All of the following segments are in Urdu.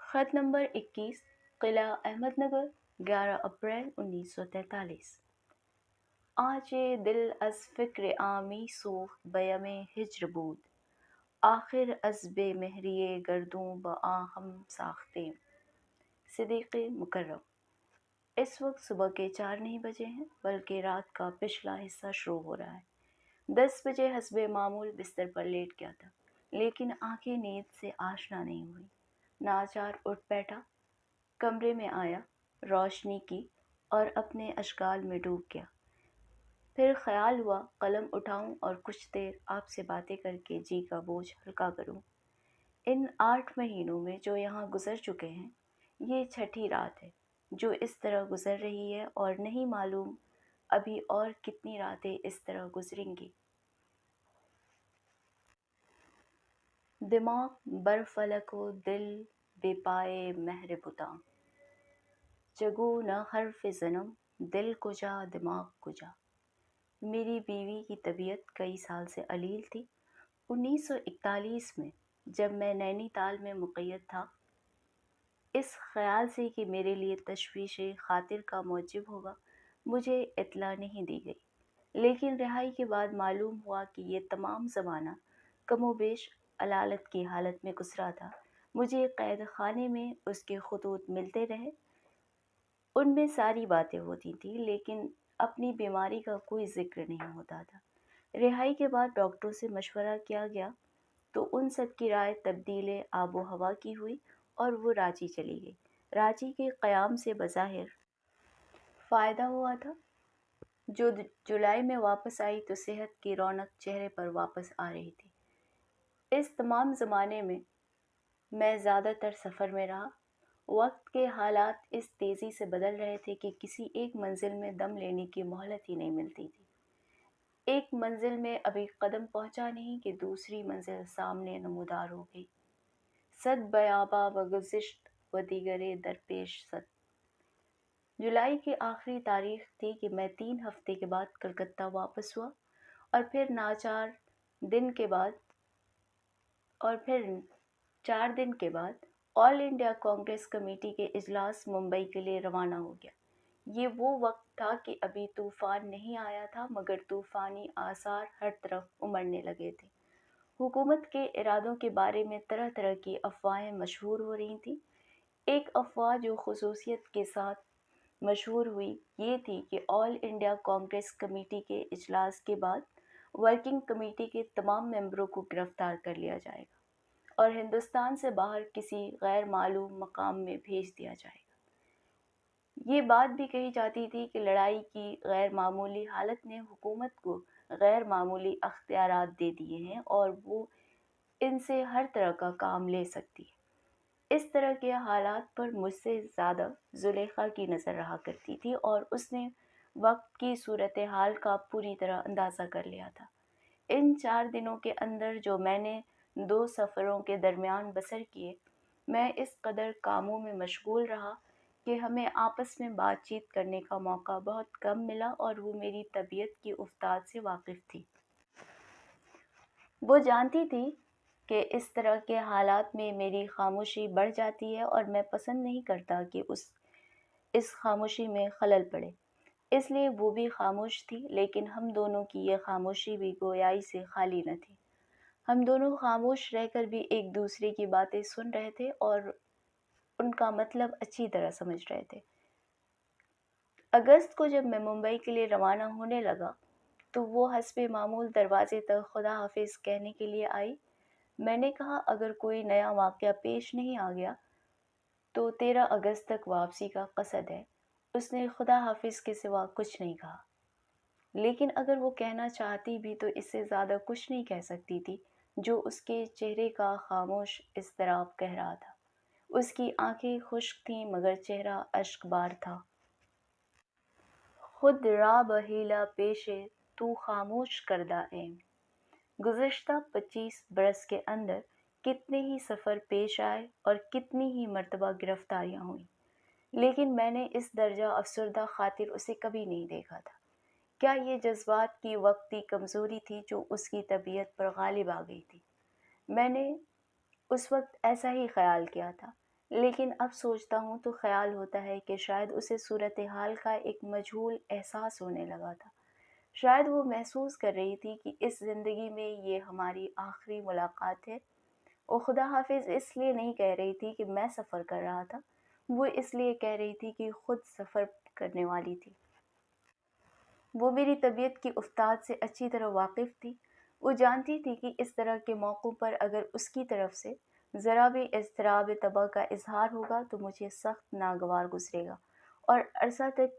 خط نمبر 21 قلعہ احمد نگر 11 اپریل 1943 آج دل از فکر عامی سوخت بیم ہجر بود آخر از بے مہری گردوں با ہم ساختیم صدیق مکرم۔ اس وقت صبح کے 4 نہیں بجے ہیں بلکہ رات کا پچھلا حصہ شروع ہو رہا ہے۔ 10 بجے حسب معمول بستر پر لیٹ گیا تھا لیکن آنکھیں نیند سے آشنا نہیں ہوئی۔ ناچار اٹھ بیٹھا، کمرے میں آیا، روشنی کی اور اپنے اشغال میں ڈوب گیا۔ پھر خیال ہوا قلم اٹھاؤں اور کچھ دیر آپ سے باتیں کر کے جی کا بوجھ ہلکا کروں۔ ان 8 مہینوں میں جو یہاں گزر چکے ہیں، یہ چھٹی رات ہے جو اس طرح گزر رہی ہے اور نہیں معلوم ابھی اور کتنی راتیں اس طرح گزریں گی۔ دماغ بر فلک و دل بے پائے مہر بتاں، جگو نہ حرف زنم دل کجا دماغ کجا۔ میری بیوی کی طبیعت کئی سال سے علیل تھی۔ 1941 میں جب میں نینی تال میں مقید تھا، اس خیال سے کہ میرے لیے تشویش خاطر کا موجب ہوگا مجھے اطلاع نہیں دی گئی، لیکن رہائی کے بعد معلوم ہوا کہ یہ تمام زمانہ کم و بیش علالت کی حالت میں گزرا تھا۔ مجھے قید خانے میں اس کے خطوط ملتے رہے، ان میں ساری باتیں ہوتی تھیں لیکن اپنی بیماری کا کوئی ذکر نہیں ہوتا تھا۔ رہائی کے بعد ڈاکٹروں سے مشورہ کیا گیا تو ان سب کی رائے تبدیل آب و ہوا کی ہوئی اور وہ رانچی چلی گئی۔ رانچی کے قیام سے بظاہر فائدہ ہوا تھا۔ جو جولائی میں واپس آئی تو صحت کی رونق چہرے پر واپس آ رہی تھی۔ اس تمام زمانے میں میں زیادہ تر سفر میں رہا۔ وقت کے حالات اس تیزی سے بدل رہے تھے کہ کسی ایک منزل میں دم لینے کی مہلت ہی نہیں ملتی تھی۔ ایک منزل میں ابھی قدم پہنچا نہیں کہ دوسری منزل سامنے نمودار ہو گئی۔ صد بیاباں بگذشت و دیگرے درپیش صد۔ جولائی کی آخری تاریخ تھی کہ میں 3 ہفتے کے بعد کلکتہ واپس ہوا اور پھر 4 دن کے بعد آل انڈیا کانگریس کمیٹی کے اجلاس ممبئی کے لیے روانہ ہو گیا۔ یہ وہ وقت تھا کہ ابھی طوفان نہیں آیا تھا مگر طوفانی آثار ہر طرف امڑنے لگے تھے۔ حکومت کے ارادوں کے بارے میں طرح طرح کی افواہیں مشہور ہو رہی تھیں۔ ایک افواہ جو خصوصیت کے ساتھ مشہور ہوئی یہ تھی کہ آل انڈیا کانگریس کمیٹی کے اجلاس کے بعد ورکنگ کمیٹی کے تمام ممبروں کو گرفتار کر لیا جائے گا اور ہندوستان سے باہر کسی غیر معلوم مقام میں بھیج دیا جائے گا۔ یہ بات بھی کہی جاتی تھی کہ لڑائی کی غیر معمولی حالت نے حکومت کو غیر معمولی اختیارات دے دیے ہیں اور وہ ان سے ہر طرح کا کام لے سکتی ہے۔ اس طرح کے حالات پر مجھ سے زیادہ زلیخا کی نظر رہا کرتی تھی اور اس نے وقت کی صورتحال کا پوری طرح اندازہ کر لیا تھا۔ ان 4 دنوں کے اندر جو میں نے 2 سفروں کے درمیان بسر کیے، میں اس قدر کاموں میں مشغول رہا کہ ہمیں آپس میں بات چیت کرنے کا موقع بہت کم ملا اور وہ میری طبیعت کی افتاد سے واقف تھی۔ وہ جانتی تھی کہ اس طرح کے حالات میں میری خاموشی بڑھ جاتی ہے اور میں پسند نہیں کرتا کہ اس خاموشی میں خلل پڑے، اس لیے وہ بھی خاموش تھی، لیکن ہم دونوں کی یہ خاموشی بھی گویائی سے خالی نہ تھی۔ ہم دونوں خاموش رہ کر بھی ایک دوسرے کی باتیں سن رہے تھے اور ان کا مطلب اچھی طرح سمجھ رہے تھے۔ اگست کو جب میں ممبئی کے لیے روانہ ہونے لگا تو وہ حسب معمول دروازے تک خدا حافظ کہنے کے لیے آئی۔ میں نے کہا اگر کوئی نیا واقعہ پیش نہیں آ گیا تو 13 اگست تک واپسی کا قصد ہے۔ اس نے خدا حافظ کے سوا کچھ نہیں کہا، لیکن اگر وہ کہنا چاہتی بھی تو اس سے زیادہ کچھ نہیں کہہ سکتی تھی جو اس کے چہرے کا خاموش اضطراب کہہ رہا تھا۔ اس کی آنکھیں خشک تھیں مگر چہرہ اشک بار تھا۔ خود را بحیلہ پیش تو خاموش کردہ ایم۔ گزشتہ 25 برس کے اندر کتنے ہی سفر پیش آئے اور کتنی ہی مرتبہ گرفتاریاں ہوئیں، لیکن میں نے اس درجہ افسردہ خاطر اسے کبھی نہیں دیکھا تھا۔ کیا یہ جذبات کی وقتی کمزوری تھی جو اس کی طبیعت پر غالب آ گئی تھی؟ میں نے اس وقت ایسا ہی خیال کیا تھا۔ لیکن اب سوچتا ہوں تو خیال ہوتا ہے کہ شاید اسے صورتحال کا ایک مجہول احساس ہونے لگا تھا۔ شاید وہ محسوس کر رہی تھی کہ اس زندگی میں یہ ہماری آخری ملاقات ہے۔ وہ خدا حافظ اس لیے نہیں کہہ رہی تھی کہ میں سفر کر رہا تھا، وہ اس لیے کہہ رہی تھی کہ خود سفر کرنے والی تھی۔ وہ میری طبیعت کی افتاد سے اچھی طرح واقف تھی۔ وہ جانتی تھی کہ اس طرح کے موقعوں پر اگر اس کی طرف سے ذرا بھی اضطراب طبع کا اظہار ہوگا تو مجھے سخت ناگوار گزرے گا اور عرصہ تک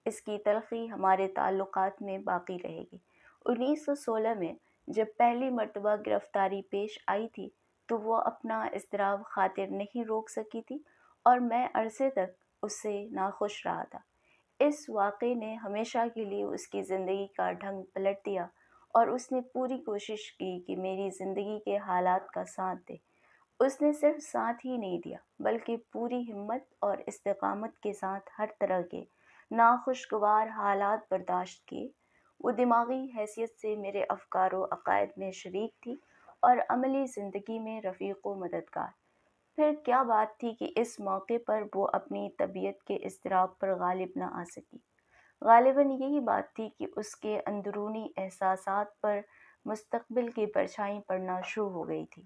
اس کی تلخی ہمارے تعلقات میں باقی رہے گی۔ 1916 میں جب پہلی مرتبہ گرفتاری پیش آئی تھی تو وہ اپنا اضطراب خاطر نہیں روک سکی تھی اور میں عرصے تک اس سے ناخوش رہا تھا۔ اس واقعے نے ہمیشہ کے لیے اس کی زندگی کا ڈھنگ پلٹ دیا اور اس نے پوری کوشش کی کہ میری زندگی کے حالات کا ساتھ دے۔ اس نے صرف ساتھ ہی نہیں دیا بلکہ پوری ہمت اور استقامت کے ساتھ ہر طرح کے ناخوشگوار حالات برداشت کیے۔ وہ دماغی حیثیت سے میرے افکار و عقائد میں شریک تھی اور عملی زندگی میں رفیق و مددگار۔ پھر کیا بات تھی کہ اس موقع پر وہ اپنی طبیعت کے اضطراب پر غالب نہ آ سکی۔ غالباً یہی بات تھی کہ اس کے اندرونی احساسات پر مستقبل کی پرچھائی پڑنا شروع ہو گئی تھی۔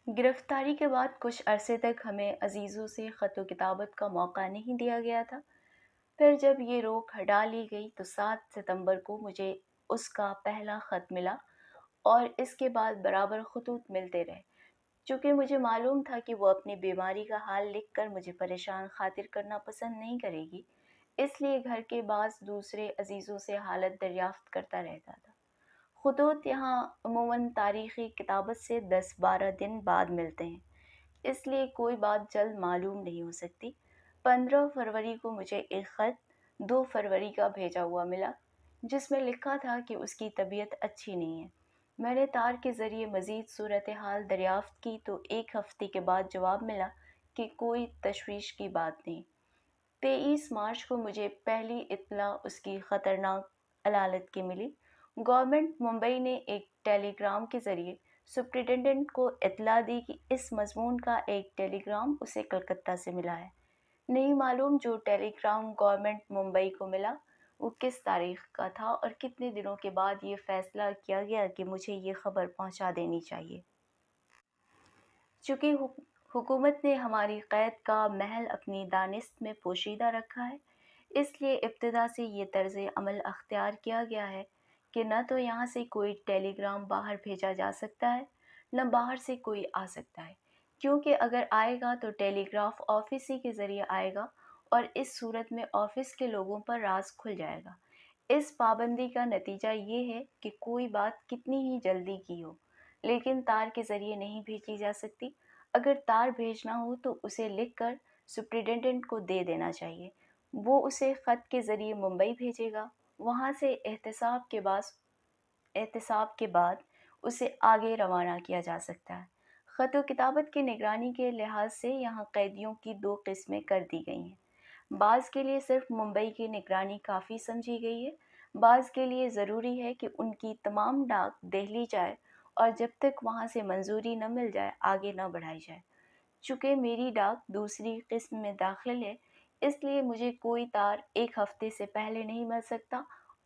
گرفتاری کے بعد کچھ عرصے تک ہمیں عزیزوں سے خط و کتابت کا موقع نہیں دیا گیا تھا۔ پھر جب یہ روک ہٹا لی گئی تو 7 ستمبر کو مجھے اس کا پہلا خط ملا اور اس کے بعد برابر خطوط ملتے رہے۔ چونکہ مجھے معلوم تھا کہ وہ اپنی بیماری کا حال لکھ کر مجھے پریشان خاطر کرنا پسند نہیں کرے گی، اس لیے گھر کے بعض دوسرے عزیزوں سے حالت دریافت کرتا رہتا تھا۔ خطوط یہاں عموماً تاریخی کتابت سے 10-12 دن بعد ملتے ہیں، اس لیے کوئی بات جلد معلوم نہیں ہو سکتی۔ 15 فروری کو مجھے ایک خط 2 فروری کا بھیجا ہوا ملا جس میں لکھا تھا کہ اس کی طبیعت اچھی نہیں ہے۔ میں نے تار کے ذریعے مزید صورتحال دریافت کی تو ایک ہفتے کے بعد جواب ملا کہ کوئی تشویش کی بات نہیں۔ 23 مارچ کو مجھے پہلی اطلاع اس کی خطرناک علالت کی ملی۔ گورنمنٹ ممبئی نے ایک ٹیلی گرام کے ذریعے سپرنٹنڈنٹ کو اطلاع دی کہ اس مضمون کا ایک ٹیلی گرام اسے کلکتہ سے ملا ہے۔ نہیں معلوم جو ٹیلی گرام گورنمنٹ ممبئی کو ملا وہ کس تاریخ کا تھا اور کتنے دنوں کے بعد یہ فیصلہ کیا گیا کہ مجھے یہ خبر پہنچا دینی چاہیے۔ چونکہ حکومت نے ہماری قید کا محل اپنی دانست میں پوشیدہ رکھا ہے، اس لیے ابتدا سے یہ طرز عمل اختیار کیا گیا ہے کہ نہ تو یہاں سے کوئی ٹیلی گرام باہر بھیجا جا سکتا ہے نہ باہر سے کوئی آ سکتا ہے، کیونکہ اگر آئے گا تو ٹیلی گراف آفس ہی کے ذریعے آئے گا اور اس صورت میں آفس کے لوگوں پر راز کھل جائے گا۔ اس پابندی کا نتیجہ یہ ہے کہ کوئی بات کتنی ہی جلدی کی ہو لیکن تار کے ذریعے نہیں بھیجی جا سکتی۔ اگر تار بھیجنا ہو تو اسے لکھ کر سپرنٹنڈنٹ کو دے دینا چاہیے، وہ اسے خط کے ذریعے ممبئی بھیجے گا، وہاں سے احتساب کے بعد اسے آگے روانہ کیا جا سکتا ہے۔ خط و کتابت کی نگرانی کے لحاظ سے یہاں قیدیوں کی 2 قسمیں کر دی گئی ہیں۔ بعض کے لیے صرف ممبئی کی نگرانی کافی سمجھی گئی ہے، بعض کے لیے ضروری ہے کہ ان کی تمام ڈاک دہلی جائے اور جب تک وہاں سے منظوری نہ مل جائے آگے نہ بڑھائی جائے۔ چونکہ میری ڈاک دوسری قسم میں داخل ہے اس لیے مجھے کوئی تار ایک ہفتے سے پہلے نہیں مل سکتا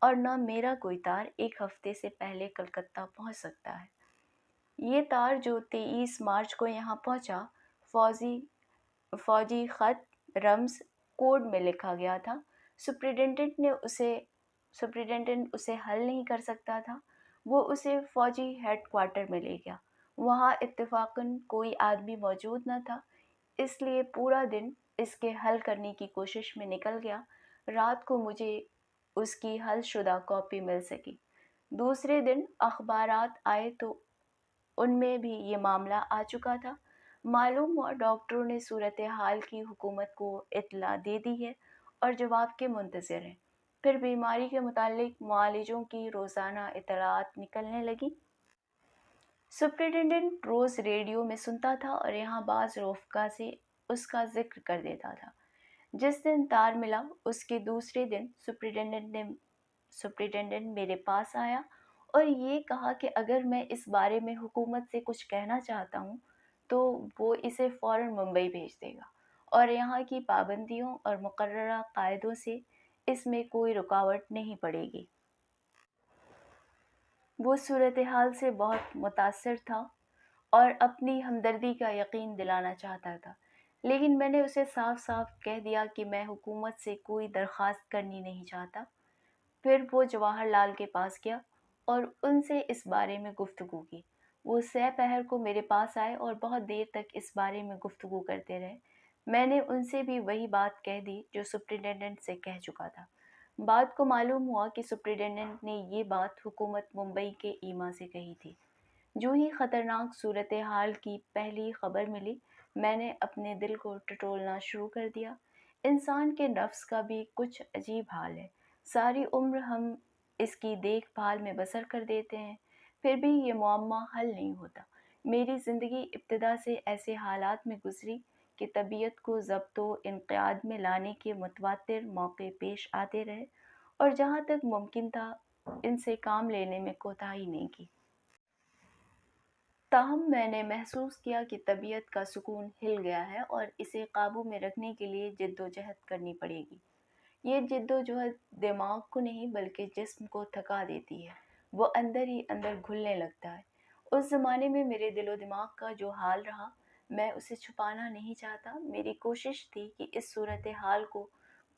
اور نہ میرا کوئی تار ایک ہفتے سے پہلے کلکتہ پہنچ سکتا ہے۔ یہ تار جو 23 مارچ کو یہاں پہنچا فوجی خط رمز کوڈ میں لکھا گیا تھا۔ سپرنٹنڈنٹ اسے حل نہیں کر سکتا تھا، وہ اسے فوجی ہیڈ کوارٹر میں لے گیا۔ وہاں اتفاقاً کوئی آدمی موجود نہ تھا، اس لیے پورا دن اس کے حل کرنے کی کوشش میں نکل گیا۔ رات کو مجھے اس کی حل شدہ کاپی مل سکی۔ دوسرے دن اخبارات آئے تو ان میں بھی یہ معاملہ آ چکا تھا۔ معلوم ہوا ڈاکٹروں نے صورتحال کی حکومت کو اطلاع دے دی ہے اور جواب کے منتظر ہیں۔ پھر بیماری کے متعلق معالجوں کی روزانہ اطلاعات نکلنے لگیں۔ سپرنٹنڈنٹ روز ریڈیو میں سنتا تھا اور یہاں بعض رفقا سے اس کا ذکر کر دیتا تھا۔ جس دن تار ملا اس کے دوسرے دن سپرنٹنڈنٹ میرے پاس آیا اور یہ کہا کہ اگر میں اس بارے میں حکومت سے کچھ کہنا چاہتا ہوں تو وہ اسے فوراً ممبئی بھیج دے گا اور یہاں کی پابندیوں اور مقررہ قاعدوں سے اس میں کوئی رکاوٹ نہیں پڑے گی۔ وہ صورتحال سے بہت متاثر تھا اور اپنی ہمدردی کا یقین دلانا چاہتا تھا، لیکن میں نے اسے صاف صاف کہہ دیا کہ میں حکومت سے کوئی درخواست کرنی نہیں چاہتا۔ پھر وہ جواہر لال کے پاس گیا اور ان سے اس بارے میں گفتگو کی۔ وہ سہ پہر کو میرے پاس آئے اور بہت دیر تک اس بارے میں گفتگو کرتے رہے۔ میں نے ان سے بھی وہی بات کہہ دی جو سپرنٹینڈنٹ سے کہہ چکا تھا۔ بعد کو معلوم ہوا کہ سپرنٹینڈنٹ نے یہ بات حکومت ممبئی کے ایما سے کہی تھی۔ جو ہی خطرناک صورتحال کی پہلی خبر ملی، میں نے اپنے دل کو ٹٹولنا شروع کر دیا۔ انسان کے نفس کا بھی کچھ عجیب حال ہے، ساری عمر ہم اس کی دیکھ بھال میں بسر کر دیتے ہیں، پھر بھی یہ معمہ حل نہیں ہوتا۔ میری زندگی ابتدا سے ایسے حالات میں گزری کہ طبیعت کو ضبط و انقیاد میں لانے کے متواتر موقع پیش آتے رہے اور جہاں تک ممکن تھا ان سے کام لینے میں کوتاہی نہیں کی۔ تاہم میں نے محسوس کیا کہ طبیعت کا سکون ہل گیا ہے اور اسے قابو میں رکھنے کے لیے جد و جہد کرنی پڑے گی۔ یہ جد و جہد دماغ کو نہیں بلکہ جسم کو تھکا دیتی ہے، وہ اندر ہی اندر گھلنے لگتا ہے۔ اس زمانے میں میرے دل و دماغ کا جو حال رہا، میں اسے چھپانا نہیں چاہتا۔ میری کوشش تھی کہ اس صورتحال کو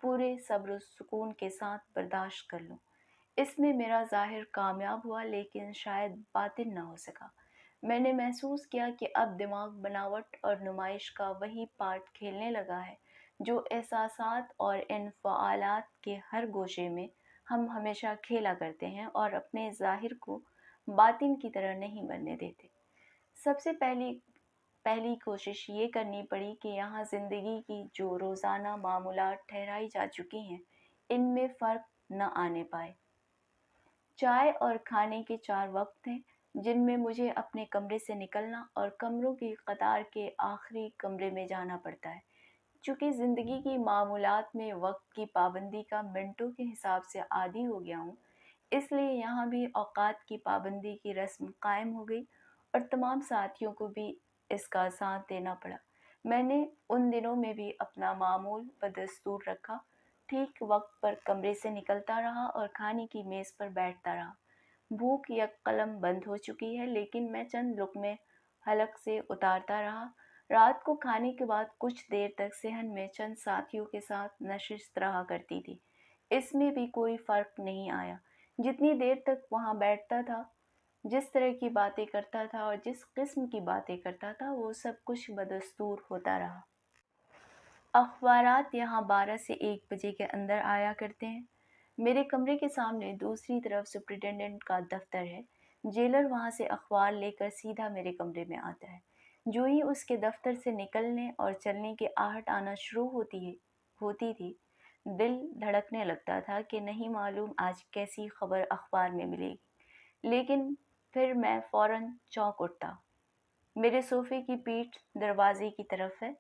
پورے صبر و سکون کے ساتھ برداشت کر لوں۔ اس میں میرا ظاہر کامیاب ہوا لیکن شاید باطن نہ ہو سکا۔ میں نے محسوس کیا کہ اب دماغ بناوٹ اور نمائش کا وہی پارٹ کھیلنے لگا ہے جو احساسات اور انفعالات کے ہر گوشے میں ہم ہمیشہ کھیلا کرتے ہیں اور اپنے ظاہر کو باطن کی طرح نہیں بننے دیتے۔ سب سے پہلی کوشش یہ کرنی پڑی کہ یہاں زندگی کی جو روزانہ معمولات ٹھہرائی جا چکی ہیں ان میں فرق نہ آنے پائے۔ چائے اور کھانے کے 4 وقت ہیں جن میں مجھے اپنے کمرے سے نکلنا اور کمروں کی قطار کے آخری کمرے میں جانا پڑتا ہے۔ چونکہ زندگی کی معمولات میں وقت کی پابندی کا منٹوں کے حساب سے عادی ہو گیا ہوں، اس لیے یہاں بھی اوقات کی پابندی کی رسم قائم ہو گئی اور تمام ساتھیوں کو بھی اس کا ساتھ دینا پڑا۔ میں نے ان دنوں میں بھی اپنا معمول بدستور رکھا، ٹھیک وقت پر کمرے سے نکلتا رہا اور کھانے کی میز پر بیٹھتا رہا۔ بھوک یک قلم بند ہو چکی ہے لیکن میں چند لقمے حلق سے اتارتا رہا۔ رات کو کھانے کے بعد کچھ دیر تک صحن میں چند ساتھیوں کے ساتھ نشست رہا کرتی تھی۔ اس میں بھی کوئی فرق نہیں آیا۔ جتنی دیر تک وہاں بیٹھتا تھا، جس طرح کی باتیں کرتا تھا اور جس قسم کی باتیں کرتا تھا وہ سب کچھ بدستور ہوتا رہا۔ اخبارات یہاں 12 سے 1 بجے کے اندر آیا کرتے ہیں۔ میرے کمرے کے سامنے دوسری طرف سپرنٹینڈنٹ کا دفتر ہے۔ جیلر وہاں سے اخبار لے کر سیدھا میرے کمرے میں آتا ہے۔ جو ہی اس کے دفتر سے نکلنے اور چلنے کی آہٹ آنا شروع ہوتی تھی، دل دھڑکنے لگتا تھا کہ نہیں معلوم آج کیسی خبر اخبار میں ملے گی، لیکن پھر میں فوراً چونک اٹھتا۔ میرے صوفے کی پیٹھ دروازے کی طرف ہے،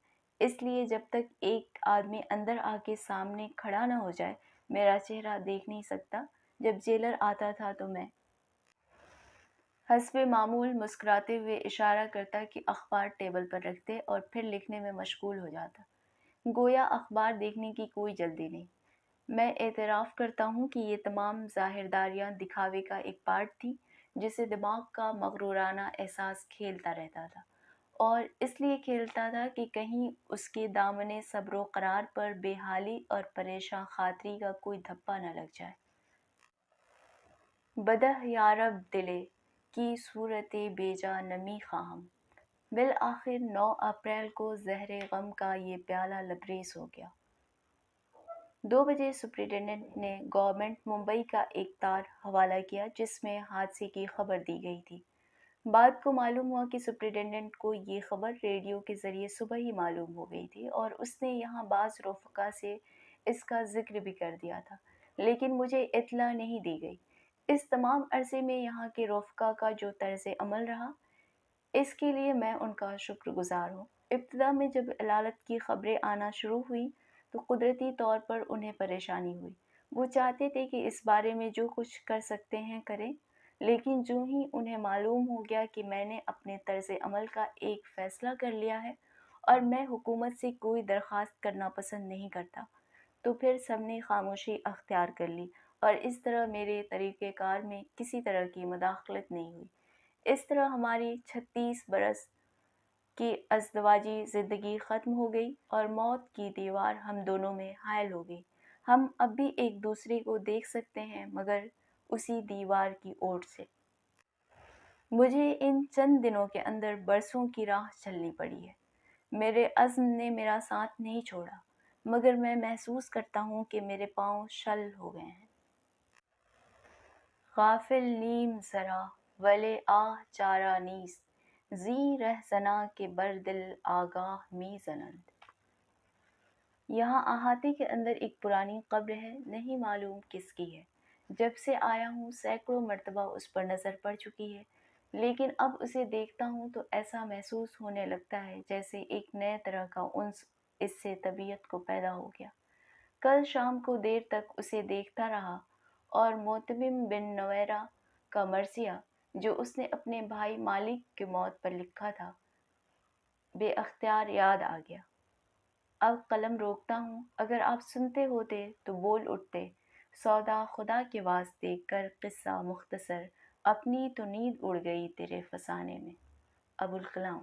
اس لیے جب تک ایک آدمی اندر آ کے سامنے کھڑا نہ ہو جائے میرا چہرہ دیکھ نہیں سکتا۔ جب جیلر آتا تھا تو میں حسب معمول مسکراتے ہوئے اشارہ کرتا کہ اخبار ٹیبل پر رکھ دے اور پھر لکھنے میں مشغول ہو جاتا، گویا اخبار دیکھنے کی کوئی جلدی نہیں۔ میں اعتراف کرتا ہوں کہ یہ تمام ظاہرداریاں دکھاوے کا ایک پارٹ تھی جسے دماغ کا مغرورانہ احساس کھیلتا رہتا تھا، اور اس لیے کھیلتا تھا کہ کہیں اس کے دامن صبر و قرار پر بے حالی اور پریشاں خاطری کا کوئی دھبہ نہ لگ جائے۔ بدہ یارب دلے کی صورت بے جا نمی خواہم۔ بالآخر 9 اپریل کو زہر غم کا یہ پیالہ لبریز ہو گیا۔ 2 بجے سپرنٹینڈنٹ نے گورنمنٹ ممبئی کا ایک تار حوالہ کیا جس میں حادثے کی خبر دی گئی تھی۔ بعد کو معلوم ہوا کہ سپرنٹینڈنٹ کو یہ خبر ریڈیو کے ذریعے صبح ہی معلوم ہو گئی تھی اور اس نے یہاں بعض رفقا سے اس کا ذکر بھی کر دیا تھا، لیکن مجھے اطلاع نہیں دی گئی۔ اس تمام عرصے میں یہاں کے رفقا کا جو طرز عمل رہا، اس کے لیے میں ان کا شکر گزار ہوں۔ ابتدا میں جب علالت کی خبریں آنا شروع ہوئیں تو قدرتی طور پر انہیں پریشانی ہوئی۔ وہ چاہتے تھے کہ اس بارے میں جو کچھ کر سکتے ہیں کریں۔ لیکن جو ہی انہیں معلوم ہو گیا کہ میں نے اپنے طرز عمل کا ایک فیصلہ کر لیا ہے اور میں حکومت سے کوئی درخواست کرنا پسند نہیں کرتا، تو پھر سب نے خاموشی اختیار کر لی اور اس طرح میرے طریقہ کار میں کسی طرح کی مداخلت نہیں ہوئی۔ اس طرح ہماری 36 برس کی ازدواجی زندگی ختم ہو گئی اور موت کی دیوار ہم دونوں میں حائل ہو گئی۔ ہم اب بھی ایک دوسرے کو دیکھ سکتے ہیں، مگر اسی دیوار کی اوٹ سے۔ مجھے ان چند دنوں کے اندر برسوں کی راہ چلنی پڑی ہے۔ میرے عزم نے میرا ساتھ نہیں چھوڑا، مگر میں محسوس کرتا ہوں کہ میرے پاؤں شل ہو گئے ہیں۔ غافل نیم ذرا ولے آہ چارہ نیست، زی رہزناں کے بر دل آگاہ می زنند۔ یہاں احاطے کے اندر ایک پرانی قبر ہے، نہیں معلوم کس کی ہے۔ جب سے آیا ہوں سینکڑوں مرتبہ اس پر نظر پڑ چکی ہے، لیکن اب اسے دیکھتا ہوں تو ایسا محسوس ہونے لگتا ہے جیسے ایک نئے طرح کا انس اس سے طبیعت کو پیدا ہو گیا۔ کل شام کو دیر تک اسے دیکھتا رہا اور معتمم بن نویرہ کا مرثیہ جو اس نے اپنے بھائی مالک کی موت پر لکھا تھا بے اختیار یاد آ گیا۔ اب قلم روکتا ہوں، اگر آپ سنتے ہوتے تو بول اٹھتے، سودا خدا کے واسطے کر قصہ مختصر، اپنی تو نیند اڑ گئی تیرے فسانے میں۔ ابوالکلام۔